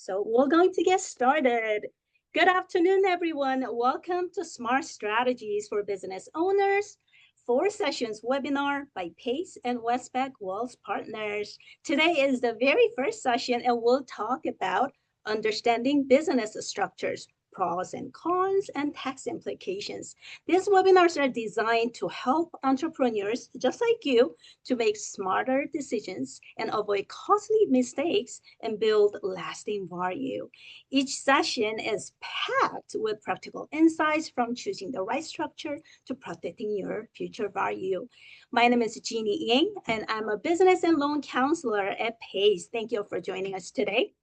So we're going to get started. Good afternoon, everyone. Welcome to Smart Strategies for Business Owners, 4 sessions webinar by Pace and Westpac Wealth Partners. Today is the very first session, and we'll talk about understanding business structures, pros and cons, and tax implications. These webinars are designed to help entrepreneurs just like you to make smarter decisions and avoid costly mistakes and build lasting value. Each session is packed with practical insights from choosing the right structure to protecting your future value. My name is Jeannie Yang, and I'm a business and loan counselor at Pace. Thank you for joining us today.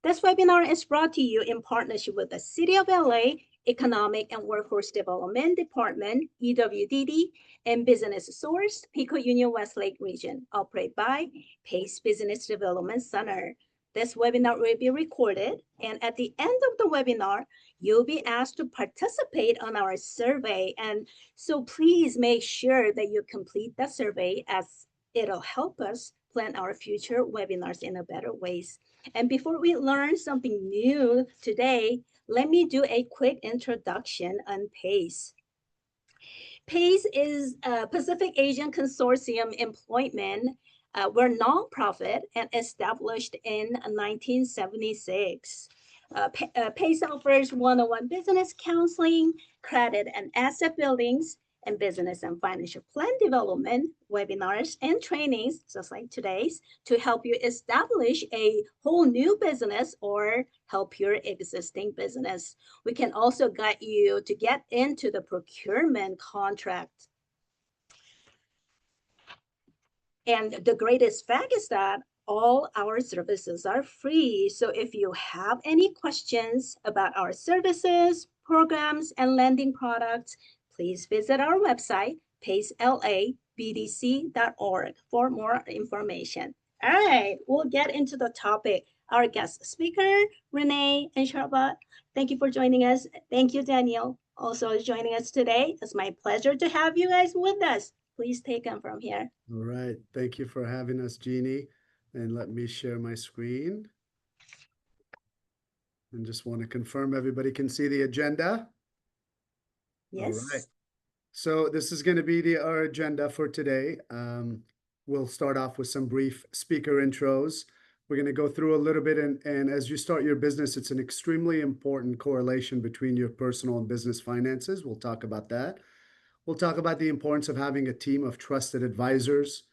This webinar is brought to you in partnership with the City of LA Economic and Workforce Development Department, EWDD, and BusinessSource, Pico-Union Westlake region, operated by Pace Business Development Center. This webinar will be recorded, and at the end of the webinar, you'll be asked to participate on our survey. And so please make sure that you complete the survey, as it'll help us plan our future webinars in a better ways. And before we learn something new today, let me do a quick introduction on PACE. PACE is a Pacific Asian Consortium employment. We're nonprofit and established in 1976. PACE offers one-on-one business counseling, credit and asset buildings, and business and financial plan development, webinars and trainings, just like today's, to help you establish a whole new business or help your existing business. We can also guide you to get into the procurement contract. And the greatest fact is that all our services are free. So if you have any questions about our services, programs, and lending products, please visit our website, pacelabdc.org, for more information. All right, we'll get into the topic. Our guest speaker, Renee and Sharbat, thank you for joining us. Thank you, Daniel, also joining us today. It's my pleasure to have you guys with us. Please take them from here. All right. Thank you for having us, Jeannie. And let me share my screen. And just want to confirm everybody can see the agenda. Yes. All right. So this is going to be our agenda for today. We'll start off with some brief speaker intros. We're going to go through a little bit, and as you start your business, it's an extremely important correlation between your personal and business finances. We'll talk about that. We'll talk about the importance of having a team of trusted advisors.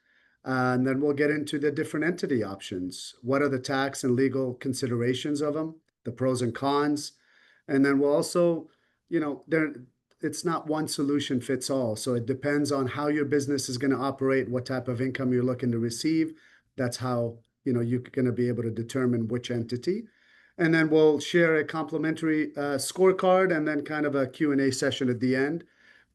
And then we'll get into the different entity options. What are the tax and legal considerations of them, the pros and cons? And then we'll also, it's not one solution fits all. So it depends on how your business is going to operate, what type of income you're looking to receive. That's how, you're going to be able to determine which entity. And then we'll share a complimentary scorecard and then kind of a Q&A session at the end.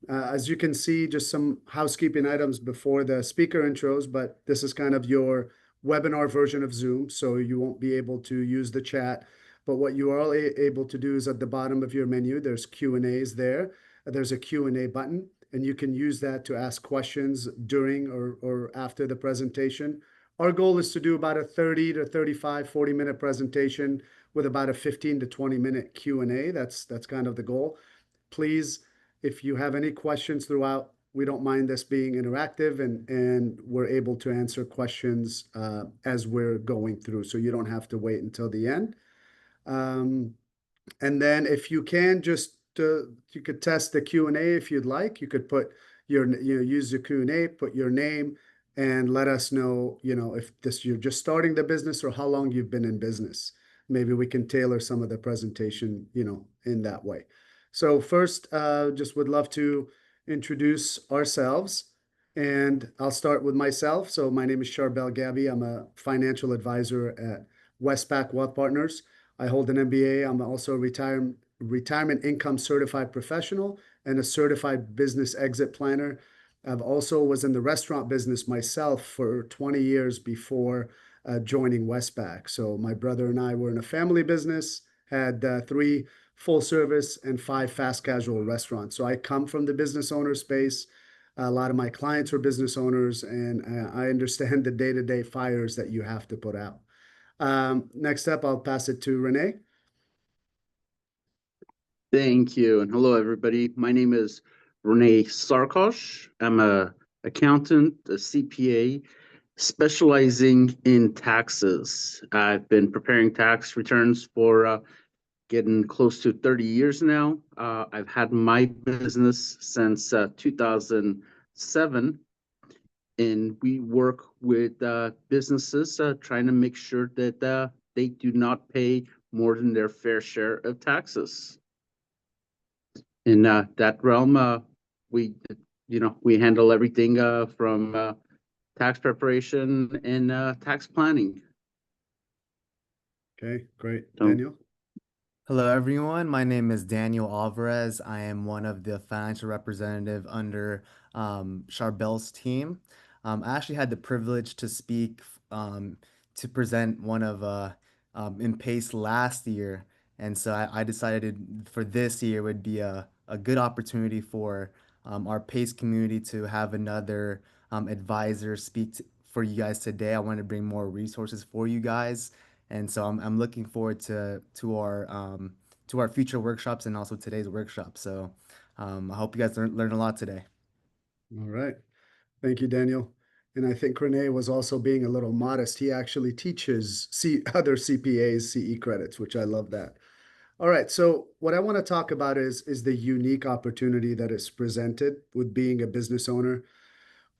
As you can see, just some housekeeping items before the speaker intros, but this is kind of your webinar version of Zoom, so you won't be able to use the chat. But what you are able to do is at the bottom of your menu, there's Q&As there. There's a Q&A button, and you can use that to ask questions during or after the presentation. Our goal is to do about a 30 to 35, 40-minute presentation with about a 15 to 20-minute Q&A. That's kind of the goal. Please, if you have any questions throughout, we don't mind this being interactive, and we're able to answer questions as we're going through, so you don't have to wait until the end. And then if you can, you could test the Q&A if you'd like. You could put use the Q&A, put your name, and let us know, if you're just starting the business or how long you've been in business. Maybe we can tailor some of the presentation, in that way. So first, just would love to introduce ourselves, and I'll start with myself. So my name is Charbel Gabby. I'm a financial advisor at Westpac Wealth Partners. I hold an MBA. I'm also a retirement income certified professional and a certified business exit planner. I've also was in the restaurant business myself for 20 years before joining Westpac. So my brother and I were in a family business, had 3 full service and 5 fast casual restaurants. So I come from the business owner space. A lot of my clients are business owners, and I understand the day-to-day fires that you have to put out. Next up, I'll pass it to Renee. Thank you, and hello, everybody. My name is Renee Sarkosh. I'm a accountant, a CPA, specializing in taxes. I've been preparing tax returns for getting close to 30 years now. I've had my business since 2007, and we work with businesses trying to make sure that they do not pay more than their fair share of taxes. In that realm, we handle everything from tax preparation and tax planning. Okay, great. So- Daniel? Hello, everyone. My name is Daniel Alvarez. I am one of the financial representative under Charbel's team. I actually had the privilege to speak to present one of in PACE last year, and so I decided for this year would be a good opportunity for our PACE community to have another advisor for you guys today. I wanted to bring more resources for you guys. And so I'm looking forward to our future workshops and also today's workshop. So I hope you guys learn a lot today. All right. Thank you, Daniel. And I think Renee was also being a little modest. He actually teaches other CPAs CE credits, which I love that. All right. So what I want to talk about is the unique opportunity that is presented with being a business owner.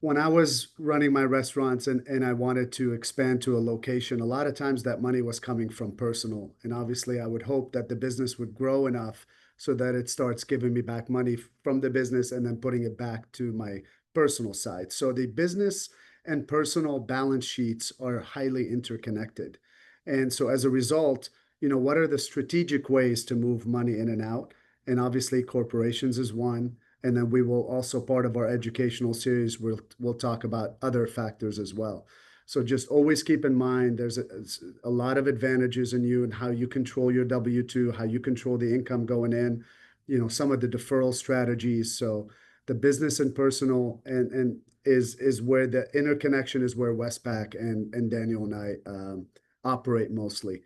When I was running my restaurants and I wanted to expand to a location, a lot of times that money was coming from personal. And obviously, I would hope that the business would grow enough so that it starts giving me back money from the business and then putting it back to my personal side. So the business and personal balance sheets are highly interconnected. And so as a result, what are the strategic ways to move money in and out? And obviously, corporations is one. And then we will also, part of our educational series, we'll talk about other factors as well. So just always keep in mind there's a lot of advantages in you and how you control your W-2, how you control the income going in, some of the deferral strategies. So the business and personal and is where the interconnection is, where Westpac and Daniel and I operate mostly.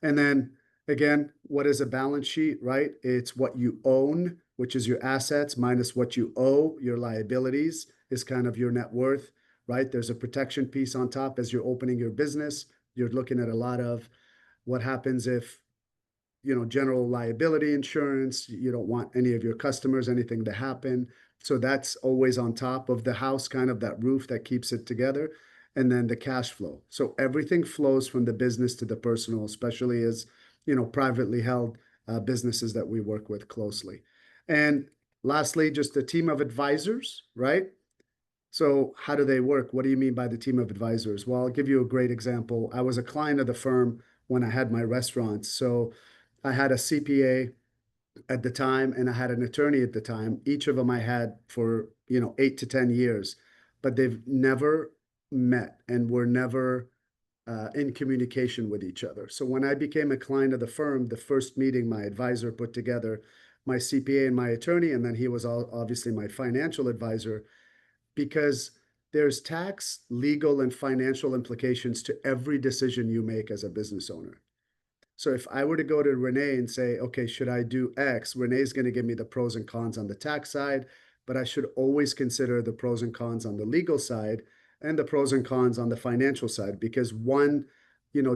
And then again, what is a balance sheet, right? It's what you own, which is your assets, minus what you owe, your liabilities is kind of your net worth, right? There's a protection piece on top as you're opening your business. You're looking at a lot of what happens if, general liability insurance, you don't want any of your customers, anything to happen. So that's always on top of the house, kind of that roof that keeps it together. And then the cash flow. So everything flows from the business to the personal, especially as, privately held businesses that we work with closely. And lastly, just a team of advisors, right? So how do they work? What do you mean by the team of advisors? Well, I'll give you a great example. I was a client of the firm when I had my restaurants. So I had a CPA at the time and I had an attorney at the time. Each of them I had for, 8 to 10 years, but they've never met and were never in communication with each other. So when I became a client of the firm, the first meeting my advisor put together, my CPA and my attorney, and then he was obviously my financial advisor, because there's tax, legal, and financial implications to every decision you make as a business owner. So if I were to go to Renee and say, okay, should I do X? Renee's going to give me the pros and cons on the tax side, but I should always consider the pros and cons on the legal side and the pros and cons on the financial side, because one,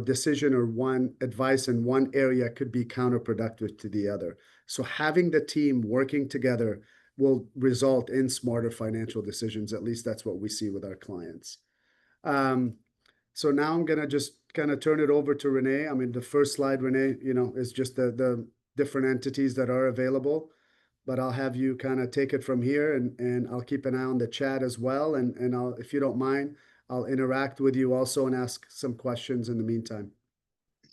decision or one advice in one area could be counterproductive to the other. So having the team working together will result in smarter financial decisions. At least that's what we see with our clients. So now I'm going to just kind of turn it over to Renee. I mean, the first slide, Renee, is just the different entities that are available. But I'll have you kind of take it from here, and I'll keep an eye on the chat as well. And I'll, if you don't mind, I'll interact with you also and ask some questions in the meantime.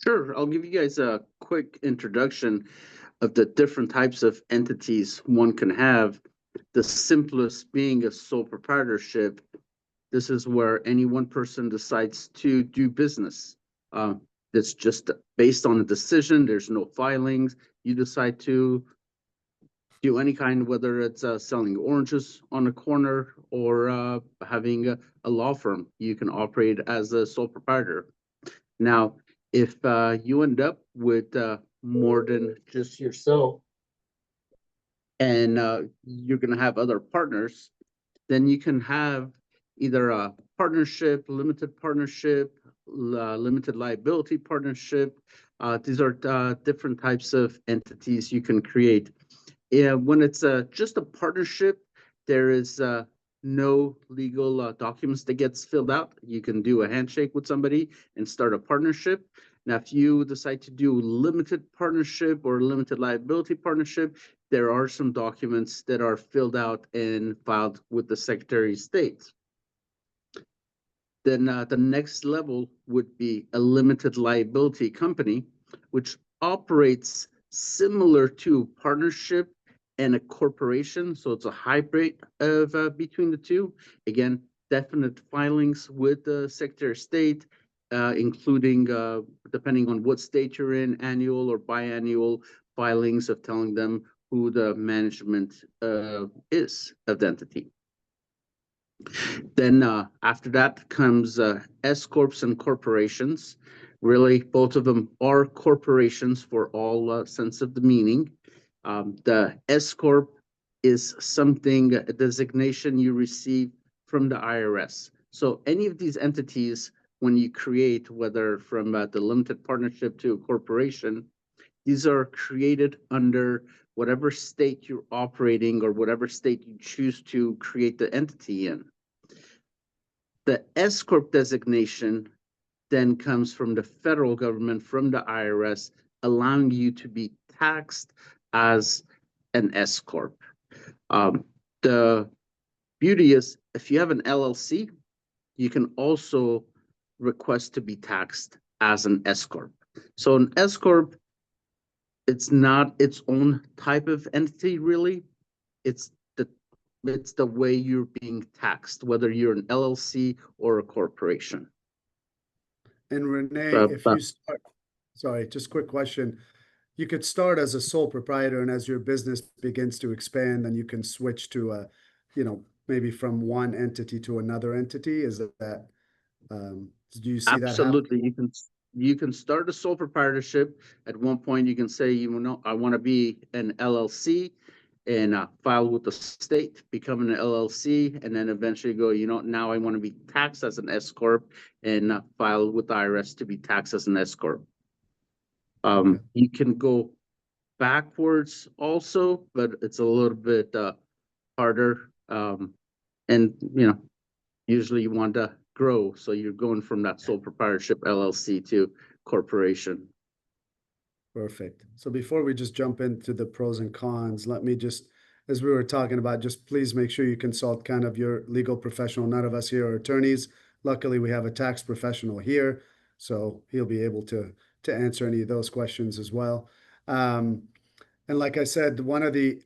Sure, I'll give you guys a quick introduction of the different types of entities one can have. The simplest being a sole proprietorship. This is where any one person decides to do business. It's just based on a decision. There's no filings. You decide to do any kind, whether it's selling oranges on a corner or having a law firm. You can operate as a sole proprietor. Now, If you end up with more than just yourself, and you're going to have other partners, then you can have either a partnership, limited partnership, limited liability partnership. These are different types of entities you can create. When it's just a partnership, there is no legal documents that gets filled out. You can do a handshake with somebody and start a partnership. Now, if you decide to do limited partnership or limited liability partnership, there are some documents that are filled out and filed with the Secretary of State. Then the next level would be a limited liability company, which operates similar to partnership and a corporation. So it's a hybrid of between the two. Again, definite filings with the Secretary of State, including, depending on what state you're in, annual or biannual filings of telling them who the management is of the entity. Then after that comes S corps and corporations. Really, both of them are corporations for all sense of the meaning. The S corp is something, a designation you receive from the IRS. So any of these entities, when you create, whether from the limited partnership to a corporation, these are created under whatever state you're operating or whatever state you choose to create the entity in. The S corp designation then comes from the federal government, from the IRS, allowing you to be taxed as an S corp. The beauty is, if you have an LLC, you can also request to be taxed as an S corp. So an S corp, it's not its own type of entity, really. It's the way you're being taxed, whether you're an LLC or a corporation. And Renee, if you start, sorry, just quick question. You could start as a sole proprietor, and as your business begins to expand, then you can switch to a, maybe from one entity to another entity. Is that, do you see that happen? Absolutely. You can start a sole proprietorship. At one point, you can say, I want to be an LLC and file with the state, become an LLC, and then eventually go, now I want to be taxed as an S corp and file with the IRS to be taxed as an S corp. Okay. You can go backwards also, but it's a little bit harder. And usually you want to grow, so you're going from that sole proprietorship LLC to corporation. Perfect. So before we just jump into the pros and cons, let me just, as we were talking about, just please make sure you consult kind of your legal professional. None of us here are attorneys. Luckily, we have a tax professional here, so he'll be able to answer any of those questions as well. And like I said, one of the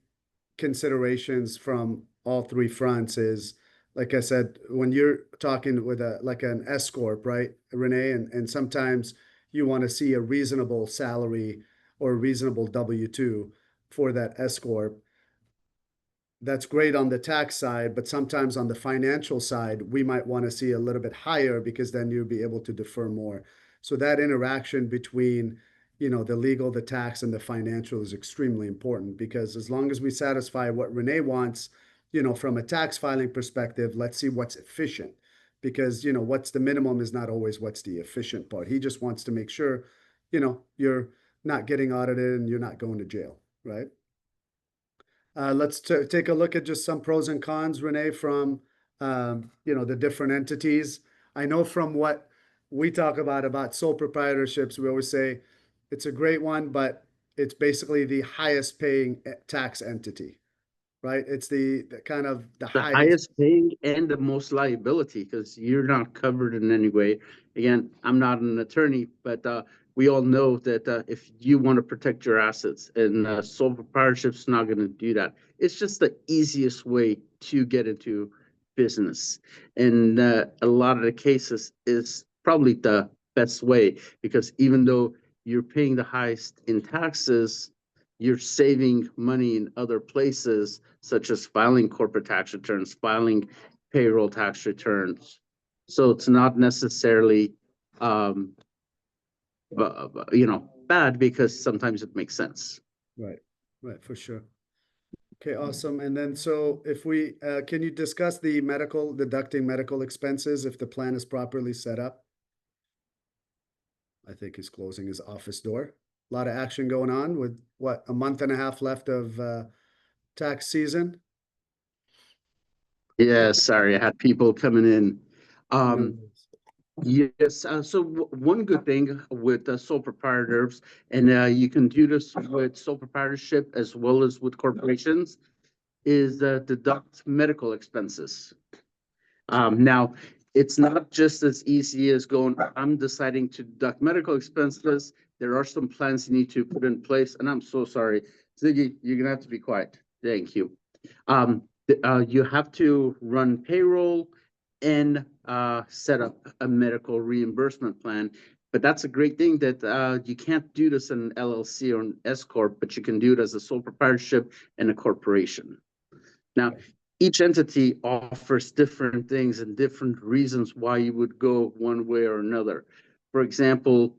considerations from all three fronts is, like I said, when you're talking with an S corp, right, Renee, and sometimes you want to see a reasonable salary or a reasonable W-2 for that S corp. That's great on the tax side, but sometimes on the financial side, we might want to see a little bit higher, because then you'll be able to defer more. So that interaction between, the legal, the tax, and the financial is extremely important, because as long as we satisfy what Renee wants, from a tax filing perspective, let's see what's efficient, because, what's the minimum is not always what's the efficient part. He just wants to make sure, you're not getting audited and you're not going to jail, right? Let's take a look at just some pros and cons, Renee, from, the different entities. I know from what we talk about sole proprietorships, we always say it's a great one, but it's basically the highest paying tax entity, right? It's the kind of the highest paying and the most liability, because you're not covered in any way. Again, I'm not an attorney, but we all know that if you want to protect your assets, and sole proprietorship's not going to do that. It's just the easiest way to get into business. And a lot of the cases is probably the best way, because even though you're paying the highest in taxes, you're saving money in other places, such as filing corporate tax returns, filing payroll tax returns. So it's not necessarily bad, because sometimes it makes sense. Right, right, for sure. Okay, awesome. And then, so if we, can you discuss the deducting medical expenses if the plan is properly set up? I think he's closing his office door. A lot of action going on with what, a month and a half left of tax season? Yeah, sorry, I had people coming in. No. Yes, so one good thing with sole proprietors, and you can do this with sole proprietorship as well as with corporations, is deduct medical expenses. Now, it's not just as easy as going, I'm deciding to deduct medical expenses. There are some plans you need to put in place, and I'm so sorry. Ziggy, you're gonna have to be quiet. Thank you. You have to run payroll and set up a medical reimbursement plan. But that's a great thing that you can't do this in an LLC or an S corp, but you can do it as a sole proprietorship and a corporation. Now, each entity offers different things and different reasons why you would go one way or another. For example,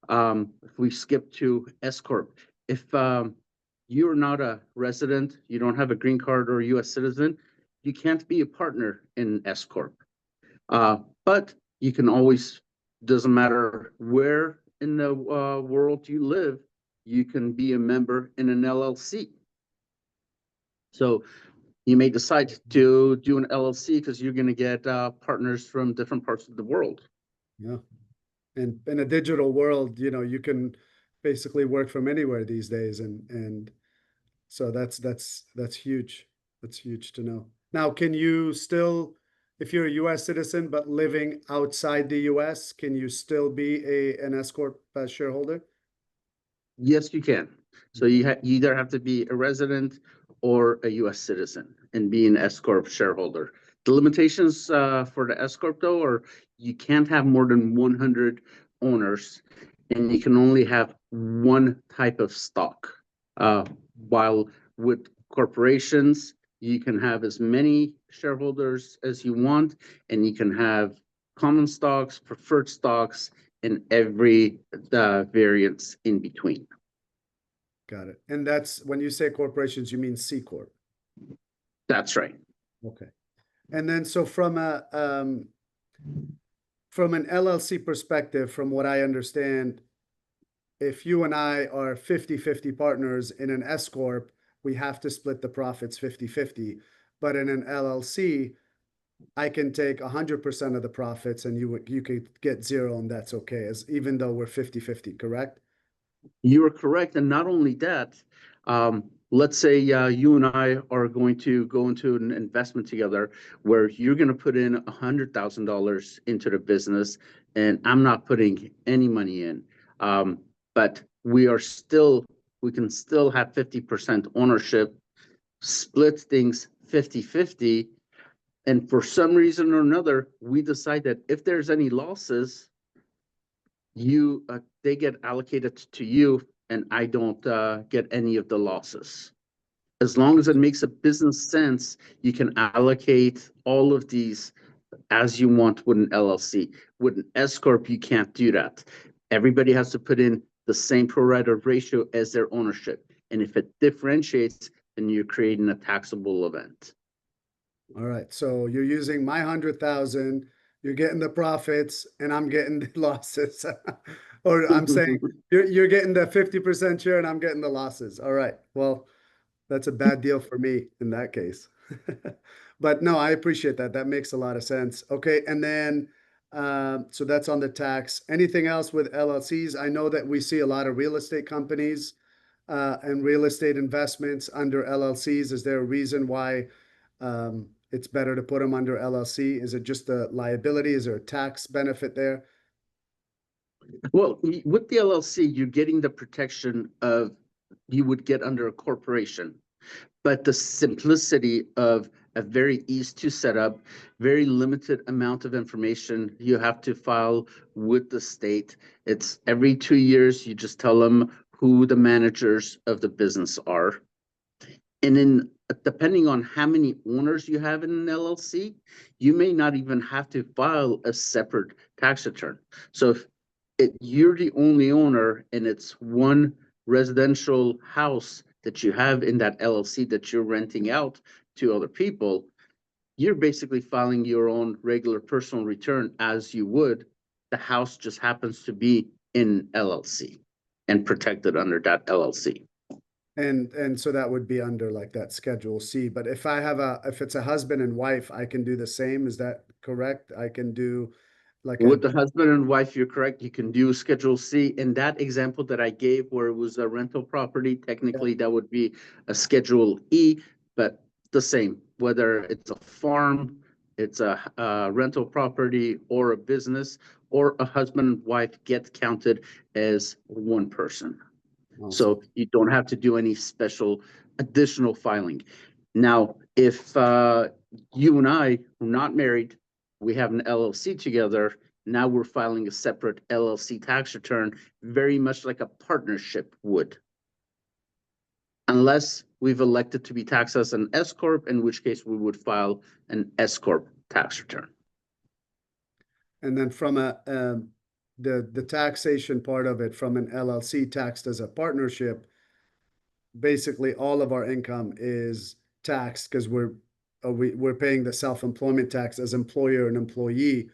if we skip to S corp, if you're not a resident, you don't have a green card or a U.S. citizen, you can't be a partner in S corp. But you can always, doesn't matter where in the world you live, you can be a member in an LLC. So you may decide to do an LLC because you're going to get partners from different parts of the world. Yeah. And in a digital world, you can basically work from anywhere these days. And so that's huge. That's huge to know. Now, can you still, if you're a US citizen but living outside the US, can you still be an S corp shareholder? Yes, you can. So you either have to be a resident or a U.S. citizen and be an S corp shareholder. The limitations for the S corp though are you can't have more than 100 owners, and you can only have one type of stock. While with corporations, you can have as many shareholders as you want, and you can have common stocks, preferred stocks, and every variance in between. Got it. And that's when you say corporations, you mean C corp. That's right. Okay. And then, so from an LLC perspective, from what I understand, if you and I are 50-50 partners in an S corp, we have to split the profits 50-50. But in an LLC, I can take 100% of the profits and you could get zero, and that's okay, even though we're 50-50, correct? You are correct. And not only that, let's say you and I are going to go into an investment together where you're going to put in $100,000 into the business and I'm not putting any money in. But we can still have 50% ownership, split things 50-50. And for some reason or another, we decide that if there's any losses, they get allocated to you, and I don't get any of the losses. As long as it makes a business sense, you can allocate all of these as you want with an LLC. With an S corp, you can't do that. Everybody has to put in the same pro rata ratio as their ownership, and if it differentiates, then you're creating a taxable event. All right. So you're using my 100,000. You're getting the profits and I'm getting the losses. Or I'm saying you're getting the 50% share and I'm getting the losses. All right. Well, that's a bad deal for me in that case. But no, I appreciate that. That makes a lot of sense. Okay. And then, so that's on the tax. Anything else with LLCs? I know that we see a lot of real estate companies and real estate investments under LLCs. Is there a reason why it's better to put them under LLC? Is it just a liability? Is there a tax benefit there? Well, with the LLC, you're getting the protection of you would get under a corporation, but the simplicity of a very easy to set up, very limited amount of information you have to file with the state. It's every 2 years, you just tell them who the managers of the business are. And then depending on how many owners you have in an LLC, you may not even have to file a separate tax return. So you're the only owner, and it's one residential house that you have in that LLC that you're renting out to other people, you're basically filing your own regular personal return as you would. The house just happens to be in LLC and protected under that LLC. And so that would be under like that Schedule C. But if it's a husband and wife, I can do the same. Is that correct? I can do like With the husband and wife, you're correct. You can do Schedule C. In that example that I gave where it was a rental property, technically that would be a Schedule E, but the same, whether it's a farm, it's a rental property, or a business, or a husband and wife get counted as one person. So you don't have to do any special additional filing. Now, if you and I are not married, we have an LLC together, now we're filing a separate LLC tax return, very much like a partnership would. Unless we've elected to be taxed as an S Corp, in which case we would file an S Corp tax return. And then from the taxation part of it, from an LLC taxed as a partnership, basically all of our income is taxed because we're paying the self-employment tax as employer and employee,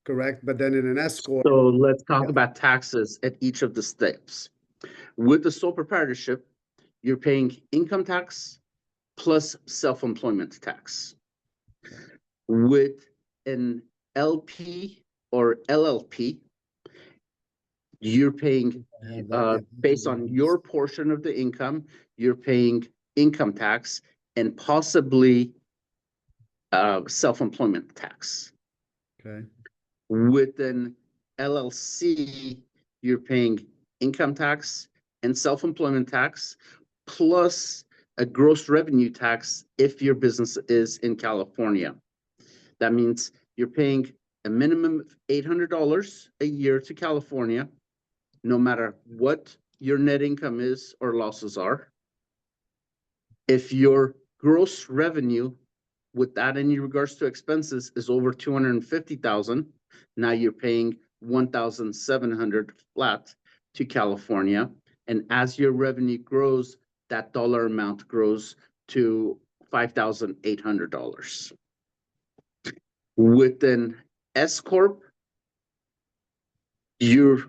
correct? But then in an S Corp. So let's talk about taxes at each of the steps. With the sole proprietorship, you're paying income tax plus self-employment tax. With an LP or LLP, you're paying based on your portion of the income, you're paying income tax and possibly self-employment tax. Okay. With an LLC, you're paying income tax and self-employment tax, plus a gross revenue tax if your business is in California. That means you're paying a minimum of $800 a year to California, no matter what your net income is or losses are. If your gross revenue, with that in regards to expenses, is over $250,000, now you're paying $1,700 flat to California. And as your revenue grows, that dollar amount grows to $5,800. With an S Corp, you're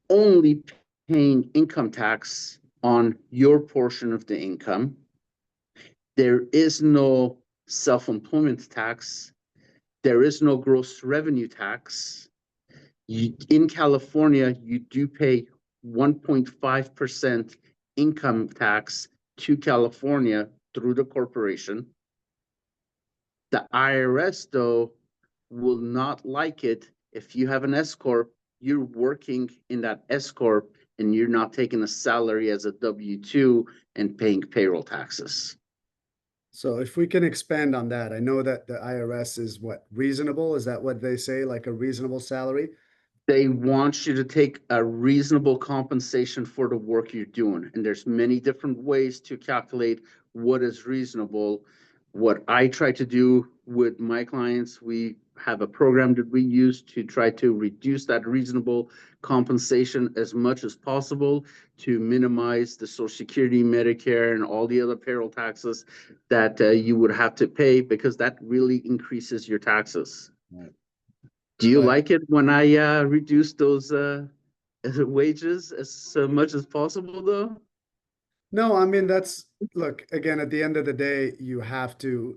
only paying income tax on your portion of the income. There is no self-employment tax. There is no gross revenue tax. In California, you do pay 1.5% income tax to California through the corporation. The IRS, though, will not like it if you have an S Corp, you're working in that S Corp, and you're not taking a salary as a W-2 and paying payroll taxes. So if we can expand on that, I know that the IRS is what, reasonable? Is that what they say, like a reasonable salary? They want you to take a reasonable compensation for the work you're doing. And there's many different ways to calculate what is reasonable. What I try to do with my clients, we have a program that we use to try to reduce that reasonable compensation as much as possible to minimize the Social Security, Medicare, and all the other payroll taxes that you would have to pay, because that really increases your taxes. Right. Do you like it when I reduce those wages as much as possible, though? No, I mean, look, again, at the end of the day,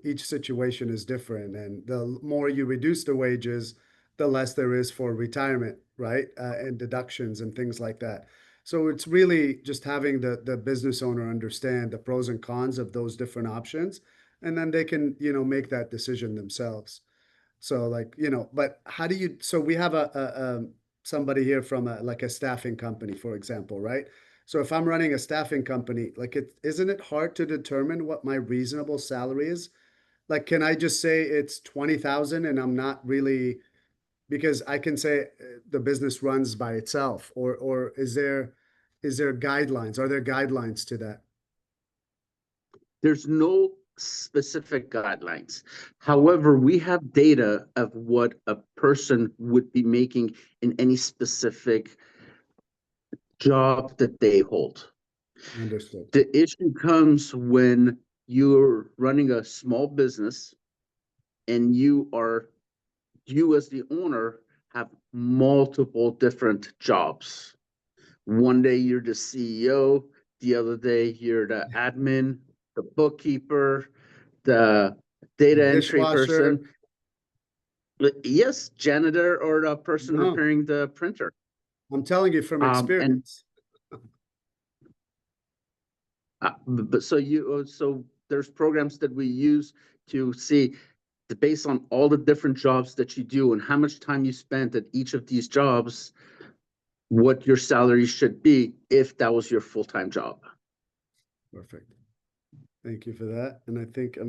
each situation is different. And the more you reduce the wages, the less there is for retirement, right? And deductions and things like that. So it's really just having the business owner understand the pros and cons of those different options. And then they can, make that decision themselves. So like, but how do you, so we have somebody here from like a staffing company, for example, right? So if I'm running a staffing company, like isn't it hard to determine what my reasonable salary is? Like, can I just say it's 20,000 and I'm not really, because I can say the business runs by itself, or is there guidelines? Are there guidelines to that? There's no specific guidelines. However, we have data of what a person would be making in any specific job that they hold. Understood. The issue comes when you're running a small business and you as the owner have multiple different jobs. One day you're the CEO, the other day you're the admin, the bookkeeper, the data The entry dishwasher. person. Yes, janitor or the person No, repairing the printer. I'm telling you from And experience. but so there's programs that we use to see based on all the different jobs that you do and how much time you spent at each of these jobs, what your salary should be if that was your full-time job. Perfect. Thank you for that. And I think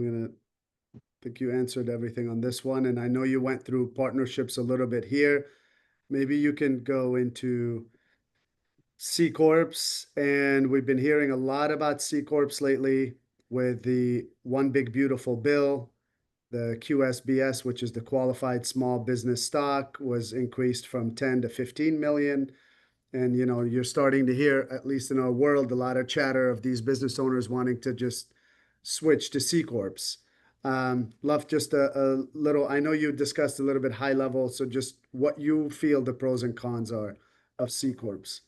think you answered everything on this one. And I know you went through partnerships a little bit here. Maybe you can go into C Corps. And we've been hearing a lot about C Corps lately with the One Big Beautiful Bill. The QSBS, which is the qualified small business stock, was increased from 10 to 15 million. And you're starting to hear, at least in our world, a lot of chatter of these business owners wanting to just switch to C Corps. Love just a little, I know you discussed a little bit high level, so just what you feel the pros and cons are of C Corps.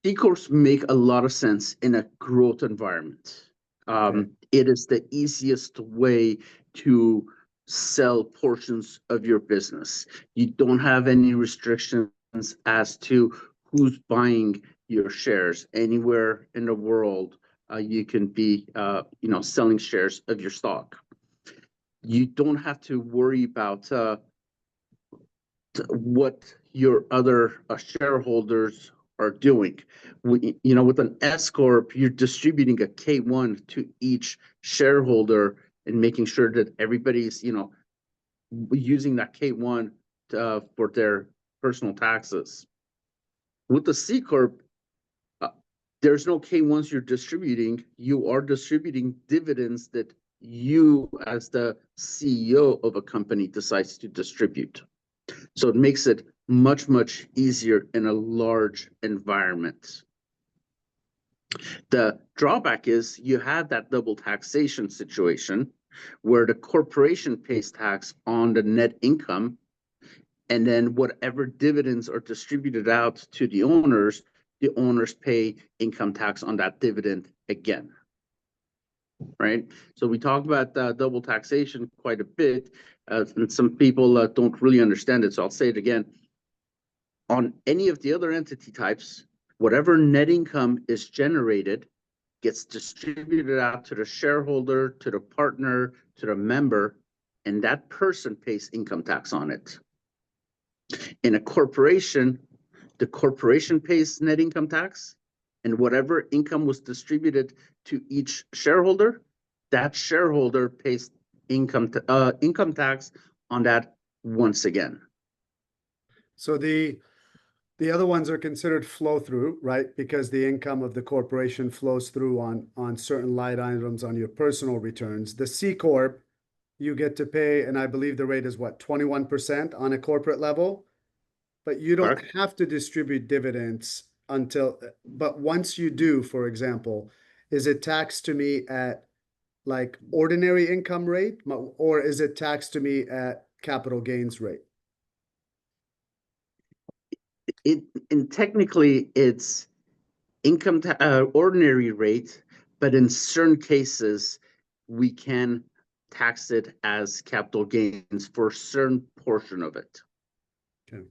C Corps make a lot of sense in a growth environment. It is the easiest way to sell portions of your business. You don't have any restrictions as to who's buying your shares. Anywhere in the world, you can be, selling shares of your stock. You don't have to worry about what your other shareholders are doing. With an S corp, you're distributing a K1 to each shareholder and making sure that everybody's using that K1 for their personal taxes. With the C corp, there's no K1s you're distributing. You are distributing dividends that you, as the CEO of a company, decides to distribute. So it makes it much, much easier in a large environment. The drawback is you have that double taxation situation where the corporation pays tax on the net income, and then whatever dividends are distributed out to the owners pay income tax on that dividend again. Right? So we talk about double taxation quite a bit, and some people don't really understand it. So I'll say it again. On any of the other entity types, whatever net income is generated gets distributed out to the shareholder, to the partner, to the member, and that person pays income tax on it. In a corporation, the corporation pays net income tax, and whatever income was distributed to each shareholder, that shareholder pays income tax on that once again. So the other ones are considered flow through, right? Because the income of the corporation flows through on certain line items on your personal returns. The C Corp, you get to pay, and I believe the rate is what, 21% on a corporate level? But you don't have to distribute dividends but once you do, for example, is it taxed to me at like ordinary income rate, or is it taxed to me at capital gains rate? And technically it's ordinary rate, but in certain cases we can tax it as capital gains for a certain portion of it. Okay.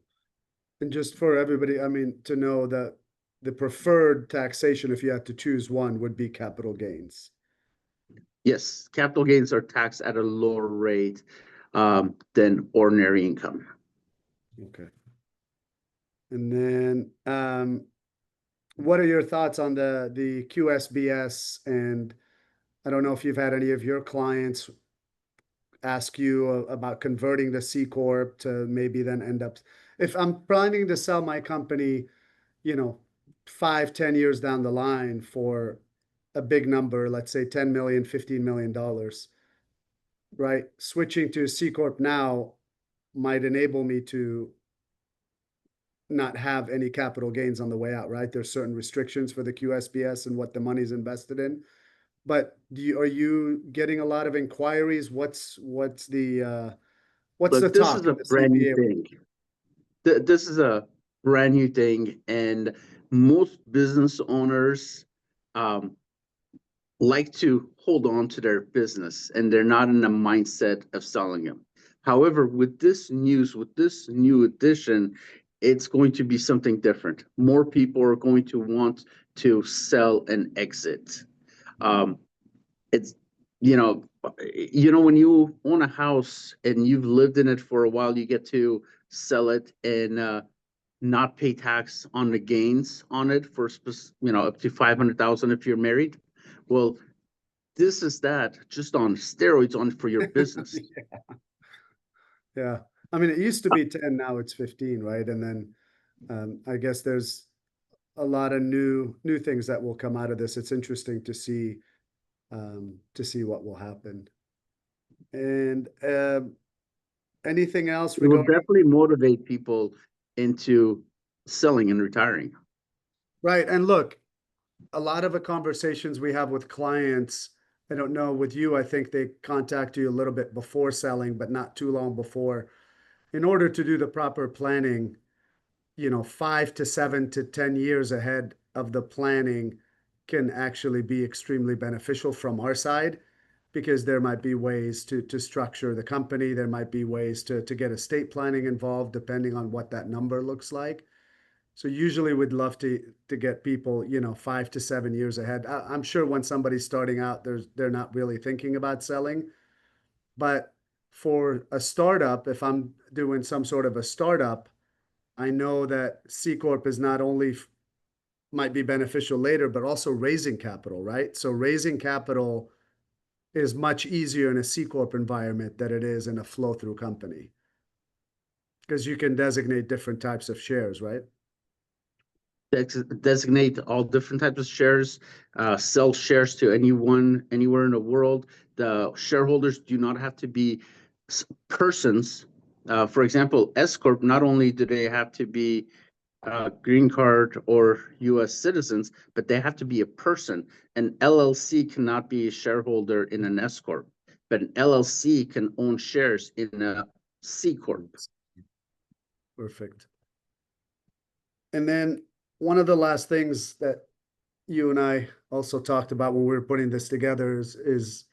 And just for everybody, to know that the preferred taxation, if you had to choose one, would be capital gains. Yes, capital gains are taxed at a lower rate than ordinary income. Okay. And then what are your thoughts on the QSBS? And I don't know if you've had any of your clients ask you about converting the C Corp to maybe then end up, if I'm planning to sell my company, 5-10 years down the line for a big number, let's say 10 million, $15 million, right? Switching to a C Corp now might enable me to not have any capital gains on the way out, right? There's certain restrictions for the QSBS and what the money's invested in. But are you getting a lot of inquiries? What's the Look, this talk is in a the brand new CPA world? thing. This is a brand new thing, and most business owners like to hold on to their business, and they're not in the mindset of selling them. However, with this news, with this new addition, it's going to be something different. More people are going to want to sell and exit. It's when you own a house and you've lived in it for a while, you get to sell it and not pay tax on the gains on it for up to 500,000 if you're married. Well, this is that just on steroids for your business. Yeah. I mean, it used to be 10, now it's 15, right? And then I guess there's a lot of new things that will come out of this. It's interesting to see what will happen. And anything else It will regarding? definitely motivate people into selling and retiring. Right. And look, a lot of the conversations we have with clients, I don't know with you, I think they contact you a little bit before selling, but not too long before. In order to do the proper planning, 5 to 7 to 10 years ahead of the planning can actually be extremely beneficial from our side, because there might be ways to structure the company. There might be ways to get estate planning involved, depending on what that number looks like. So usually we'd love to get people, 5 to 7 years ahead. I'm sure when somebody's starting out, they're not really thinking about selling. But for a startup, if I'm doing some sort of a startup, I know that C Corp is not only might be beneficial later, but also raising capital, right? So raising capital is much easier in a C Corp environment than it is in a flow-through company, because you can designate different types of shares, right? Designate all different types of shares, sell shares to anyone, anywhere in the world. The shareholders do not have to be persons. For example, S Corp, not only do they have to be green card or U.S. citizens, but they have to be a person. An LLC cannot be a shareholder in an S Corp, but an LLC can own shares in a C Corp. Perfect. And then one of the last things that you and I also talked about when we were putting this together is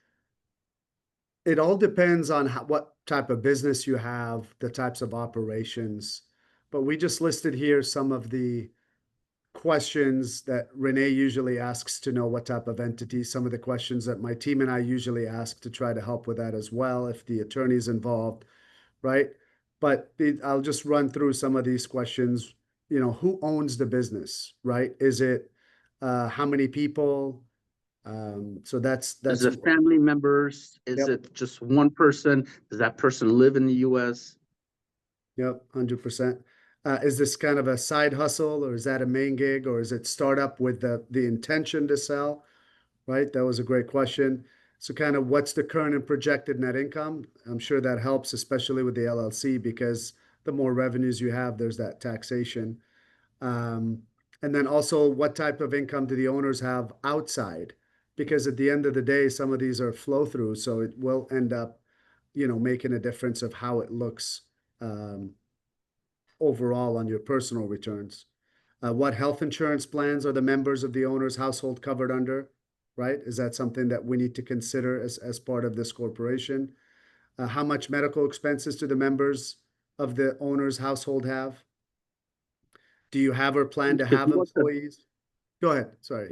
it all depends on what type of business you have, the types of operations. But we just listed here some of the questions that Renee usually asks to know what type of entity, some of the questions that my team and I usually ask to try to help with that as well, if the attorney's involved, right? But I'll just run through some of these questions. Who owns the business, right? Is it how many people? So that's Is it family members? Is Yep. it just one person? Does that person live in the U.S.? Yep, 100%. Is this kind of a side hustle, or is that a main gig, or is it startup with the intention to sell? Right? That was a great question. So kind of what's the current and projected net income? I'm sure that helps, especially with the LLC, because the more revenues you have, there's that taxation. And then also, what type of income do the owners have outside? Because at the end of the day, some of these are flow through, so it will end up, making a difference of how it looks overall on your personal returns. What health insurance plans are the members of the owner's household covered under, right? Is that something that we need to consider as part of this corporation? How much medical expenses do the members of the owner's household have? Do you have or plan to have employees? Go ahead. Sorry.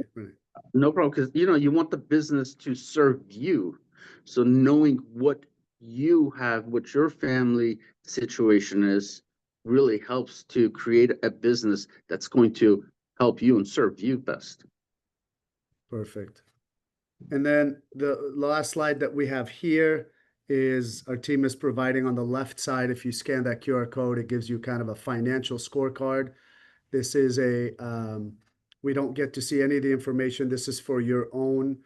No problem, because you want the business to serve you. So knowing what you have, what your family situation is, really helps to create a business that's going to help you and serve you best. Perfect. And then the last slide that we have here is our team is providing on the left side. If you scan that QR code, it gives you kind of a financial scorecard. This is a We don't get to see any of the information. This is for your own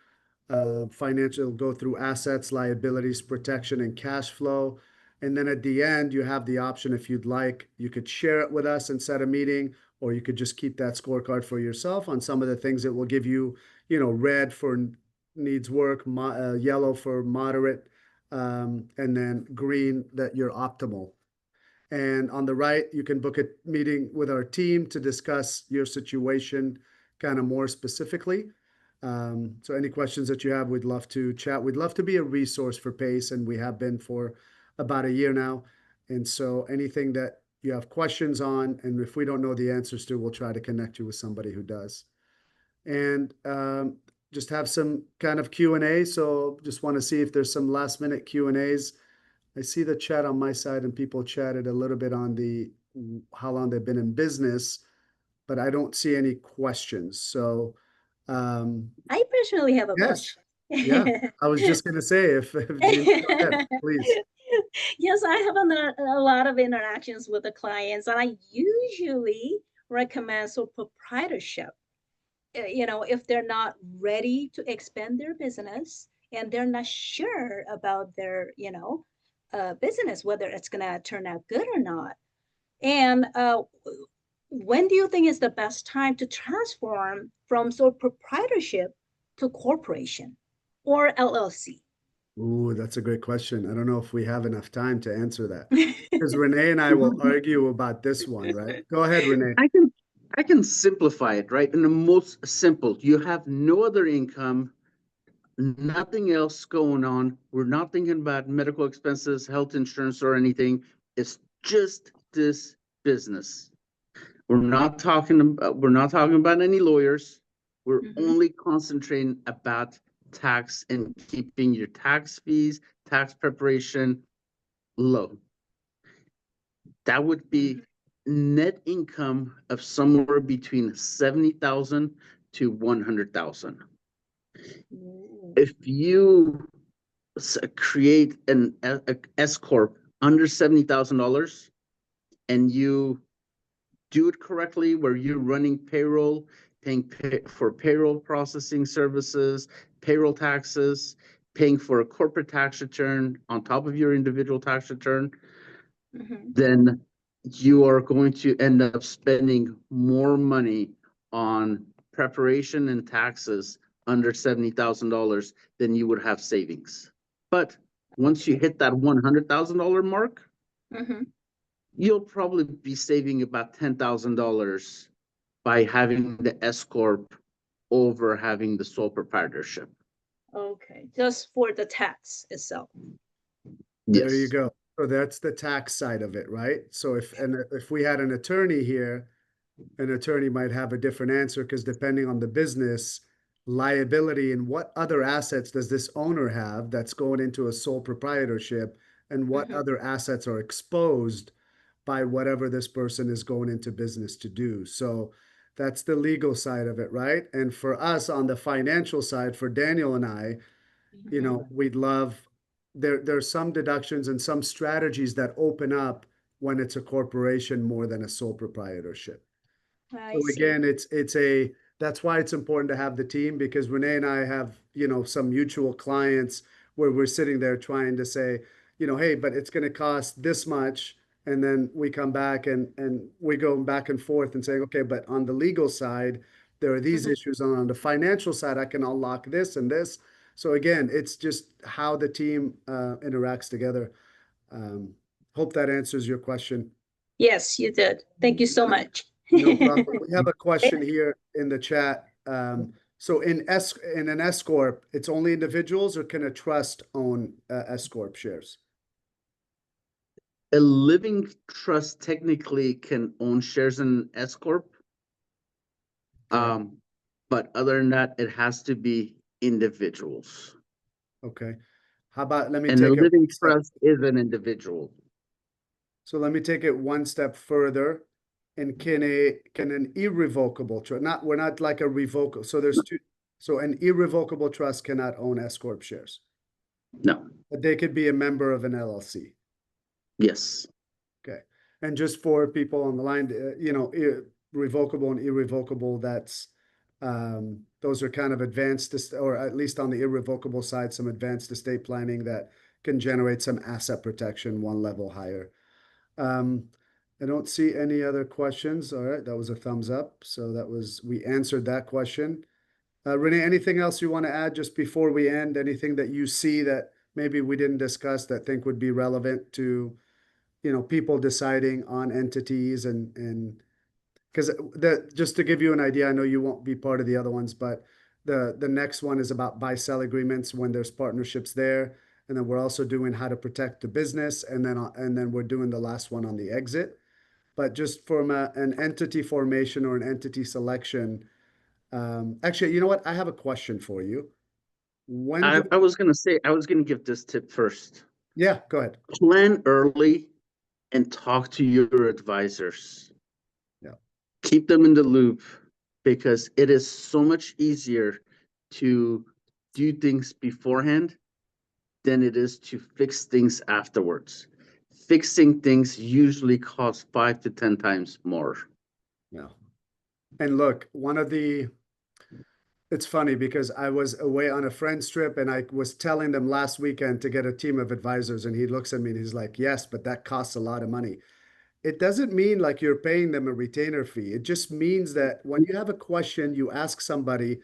financial, go through assets, liabilities, protection, and cash flow. And then at the end, you have the option, if you'd like, you could share it with us and set a meeting, or you could just keep that scorecard for yourself on some of the things that will give you, red for needs work, yellow for moderate, and then green that you're optimal. And on the right, you can book a meeting with our team to discuss your situation kind of more specifically. So any questions that you have, we'd love to chat. We'd love to be a resource for PACE, and we have been for about a year now. And so anything that you have questions on, and if we don't know the answers to, we'll try to connect you with somebody who does. And just have some kind of Q&A. So just want to see if there's some last minute Q&As. I see the chat on my side, and people chatted a little bit on the how long they've been in business, but I don't see any questions. So I personally have a yes, question. yeah, I was just gonna say if Jean, go ahead, please. Yes, I have a lot of interactions with the clients, and I usually recommend sole proprietorship. If they're not ready to expand their business and they're not sure about their, business, whether it's going to turn out good or not. And when do you think is the best time to transform from sole proprietorship to corporation or LLC? Ooh, that's a great question. I don't know if we have enough time to answer that, because Renee and I will argue about this one, right? Go ahead, Renee. I can simplify it, right? In the most simple, you have no other income, nothing else going on. We're not thinking about medical expenses, health insurance, or anything. It's just this business. We're not talking about any lawyers. We're only concentrating about tax and keeping your tax fees, tax preparation low. That would be net income of somewhere between 70,000 to 100,000. If you create an S corp under $70,000 and you do it correctly, where you're running payroll, paying for payroll processing services, payroll taxes, paying for a corporate tax return on top of your individual tax return, then you are going to end up spending more money on preparation and taxes under $70,000 than you would have savings. But once you hit that $100,000 mark, you'll probably be saving about $10,000 by having the S corp over having the sole proprietorship. Okay, just for the tax itself. There you go. So that's the tax side of it, right? So if we had an attorney here, an attorney might have a different answer, because depending on the business liability and what other assets does this owner have that's going into a sole proprietorship, and what other assets are exposed by whatever this person is going into business to do. So that's the legal side of it, right? And for us on the financial side, for Daniel and I, we'd love, there's some deductions and some strategies that open up when it's a corporation more than a sole proprietorship. So again, that's why it's important to have the team, because Renee and I have, some mutual clients where we're sitting there trying to say, hey, but it's going to cost this much. And then we come back and we go back and forth and saying, okay, but on the legal side, there are these issues. And on the financial side, I can unlock this and this. So again, it's just how the team interacts together. Hope that answers your question. Yes, you did. Thank you so much. No problem. We have a question here in the chat. So in an S corp, it's only individuals, or can a trust own S corp shares? A living trust technically can own shares in S corp. But other than that, it has to be individuals. Okay. How about, let me And take a it. living trust is an individual. So let me take it one step further. And can an irrevocable trust, we're not like a revocable. So there's two. So an irrevocable trust cannot own S corp shares. No. But they could be a member of an LLC. Yes. Okay. And just for people on the line, revocable and irrevocable, that's Those are kind of advanced, or at least on the irrevocable side, some advanced estate planning that can generate some asset protection one level higher. I don't see any other questions. All right, that was a thumbs up. So we answered that question. Renee, anything else you want to add just before we end? Anything that you see that maybe we didn't discuss that think would be relevant to, people deciding on entities and because just to give you an idea, I know you won't be part of the other ones, but the next one is about buy-sell agreements when there's partnerships there. And then we're also doing how to protect the business, and then we're doing the last one on the exit. But just from an entity formation or an entity selection, actually, you know what? I have a question for you. I was gonna give this tip first. Yeah, go ahead. Plan early and talk to your advisors. Yeah. Keep them in the loop, because it is so much easier to do things beforehand than it is to fix things afterwards. Fixing things usually costs 5 to 10 times more. Yeah. And look, it's funny because I was away on a friend's trip and I was telling them last weekend to get a team of advisors, and he looks at me and he's like, yes, but that costs a lot of money. It doesn't mean like you're paying them a retainer fee. It just means that when you have a question, you ask somebody,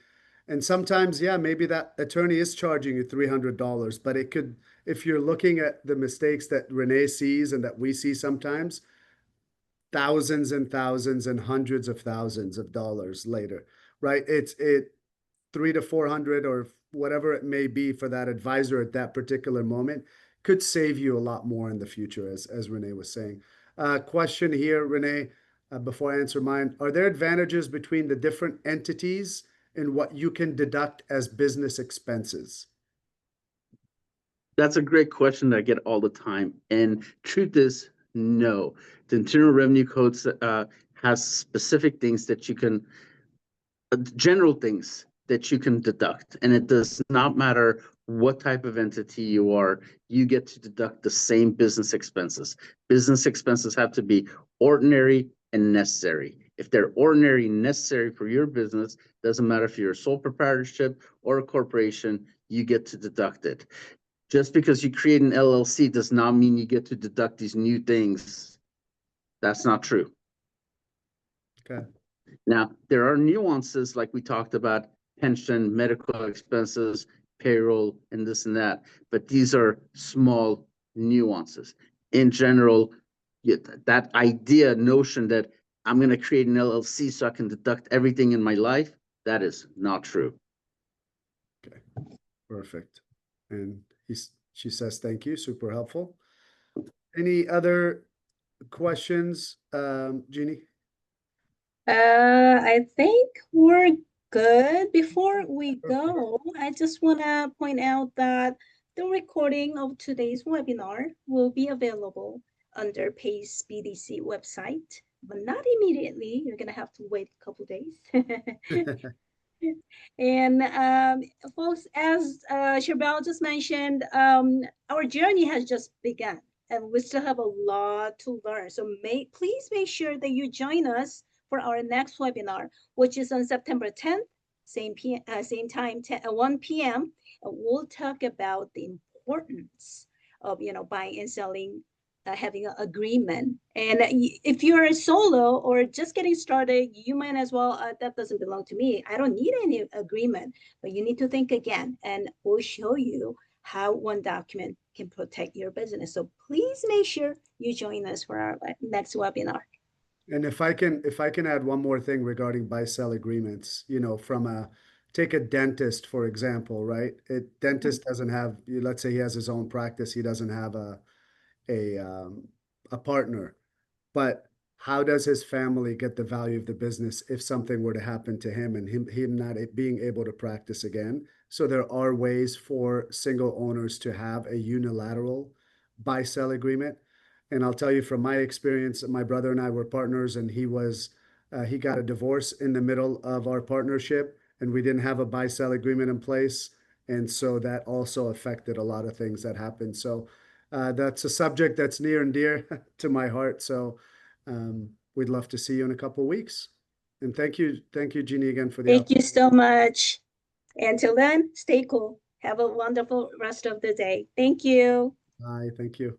and sometimes, yeah, maybe that attorney is charging you $300, but it could, if you're looking at the mistakes that Renee sees and that we see sometimes, thousands and thousands and hundreds of thousands of dollars later, right? It's 300 to 400 or whatever it may be for that advisor at that particular moment could save you a lot more in the future, as Renee was saying. Question here, Renee, before I answer mine. Are there advantages between the different entities and what you can deduct as business expenses? That's a great question that I get all the time. And truth is, no. The Internal Revenue Code has specific things that you can, general things that you can deduct. And it does not matter what type of entity you are, you get to deduct the same business expenses. Business expenses have to be ordinary and necessary. If they're ordinary and necessary for your business, doesn't matter if you're a sole proprietorship or a corporation, you get to deduct it. Just because you create an LLC does not mean you get to deduct these new things. That's not true. Okay. Now, there are nuances like we talked about: pension, medical expenses, payroll, and this and that. But these are small nuances. In general, that notion that I'm going to create an LLC so I can deduct everything in my life, that is not true. Okay, perfect. And she says, thank you, super helpful. Any other questions, Jeannie? I think we're good. Before we go, I just want to point out that the recording of today's webinar will be available under PACE BDC website, but not immediately. You're going to have to wait a couple days. And folks, as Charbel just mentioned, our journey has just begun, and we still have a lot to learn. So please make sure that you join us for our next webinar, which is on September 10th, same time, 1 p.m. And we'll talk about the importance of buying and selling, having an agreement. And if you're a solo or just getting started, you might as well, that doesn't belong to me. I don't need any agreement, but you need to think again, and we'll show you how one document can protect your business. So please make sure you join us for our next webinar. And if I can add one more thing regarding buy-sell agreements, take a dentist, for example, right? Dentist doesn't have, let's say he has his own practice, he doesn't have a partner, but how does his family get the value of the business if something were to happen to him and him not being able to practice again? So there are ways for single owners to have a unilateral buy-sell agreement. And I'll tell you from my experience, my brother and I were partners, and he got a divorce in the middle of our partnership, and we didn't have a buy-sell agreement in place. And so that also affected a lot of things that happened. So that's a subject that's near and dear to my heart. So we'd love to see you in a couple of weeks. And thank you, Jeannie, again for the Thank you so much. Until then, stay cool. Have a wonderful rest of the day. Thank you. Bye, thank you.